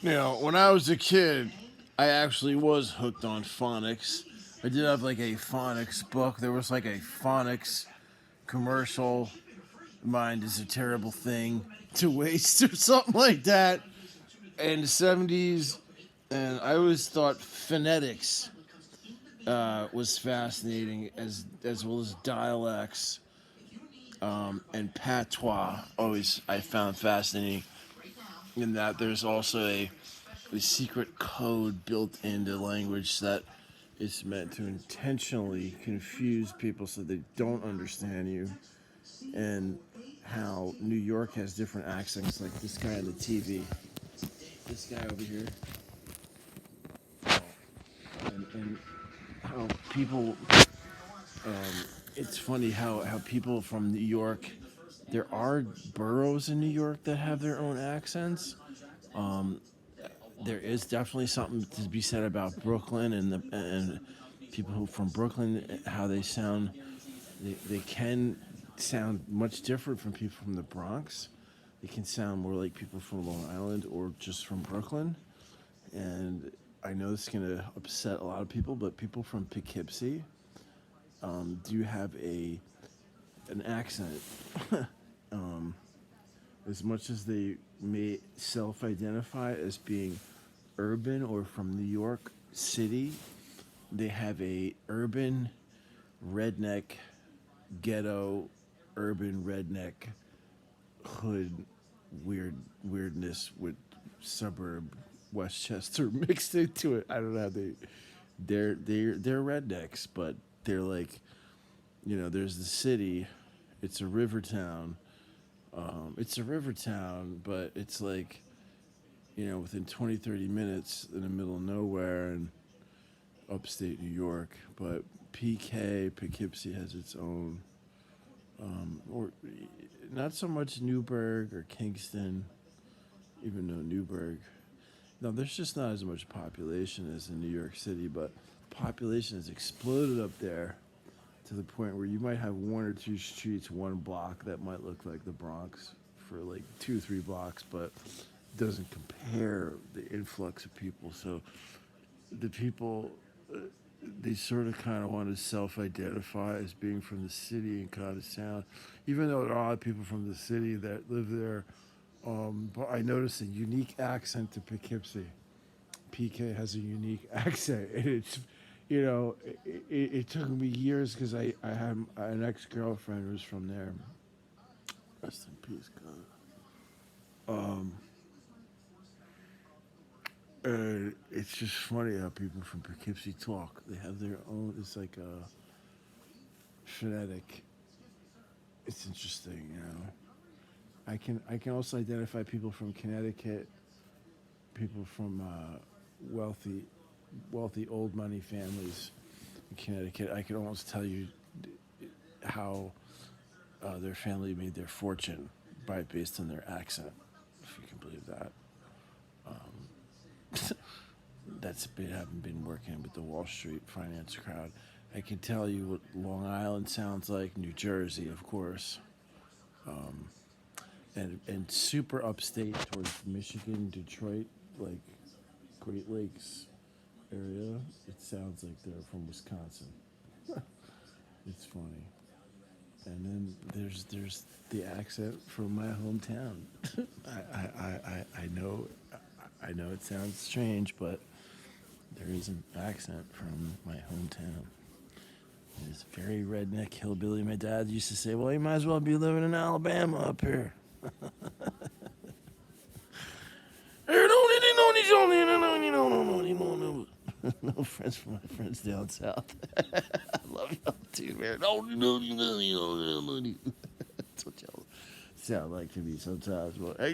When I was a kid, I actually was hooked on phonics. I did have like a phonics book. There was like a phonics commercial. Mind is a terrible thing to waste or something like that in the 70s. And I always thought phonetics was fascinating as well as dialects and patois. Always I found fascinating in that there's also a secret code built into language that is meant to intentionally confuse people so they don't understand you, and how New York has different accents, like this guy on the TV, this guy over here, and how people. It's funny how people from New York. There are boroughs in New York that have their own accents. There is definitely something to be said about Brooklyn and people who from Brooklyn, how they sound. They can sound much different from people from the Bronx. They can sound more like people from Long Island or just from Brooklyn. And I know this is gonna upset a lot of people, but people from Poughkeepsie do have an accent. As much as they may self-identify as being urban or from New York City, they have a urban redneck ghetto urban redneck hood weirdness with suburb Westchester mixed into it. I don't know how they're rednecks, but they're like, there's the city, it's a river town. It's a river town, but it's like, within 20, 30 minutes in the middle of nowhere in upstate New York. But Poughkeepsie has its own, or not so much Newburgh or Kingston, even though Newburgh. No, there's just not as much population as in New York City, but population has exploded up there to the point where you might have one or two streets, one block that might look like the Bronx for like 2 or 3 blocks, but doesn't compare the influx of people. So the people, they sort of kind of want to self-identify as being from the city and kind of sound, even though there are a lot of people from the city that live there. But I noticed a unique accent to Poughkeepsie. PK has a unique accent, and it took me years because I had an ex-girlfriend who was from there. Rest in peace, God. And it's just funny how people from Poughkeepsie talk. They have their own. It's like a phonetic. It's interesting. I can also identify people from Connecticut, people from wealthy wealthy old money families in Connecticut. I could almost tell you how their family made their fortune based on their accent, if you can believe that. Haven't been working with the Wall Street finance crowd. I can tell you what Long Island sounds like, New Jersey, of course, and super upstate towards Michigan, Detroit, like Great Lakes area. It sounds like they're from Wisconsin. It's funny. And then there's the accent from my hometown. I know it sounds strange, but there is an accent from my hometown. It's very redneck hillbilly. My dad used to say, "Well, you might as well be living in Alabama up here." No friends for my friends down south. I love y'all too, man. That's what y'all sound like to me sometimes. But hey,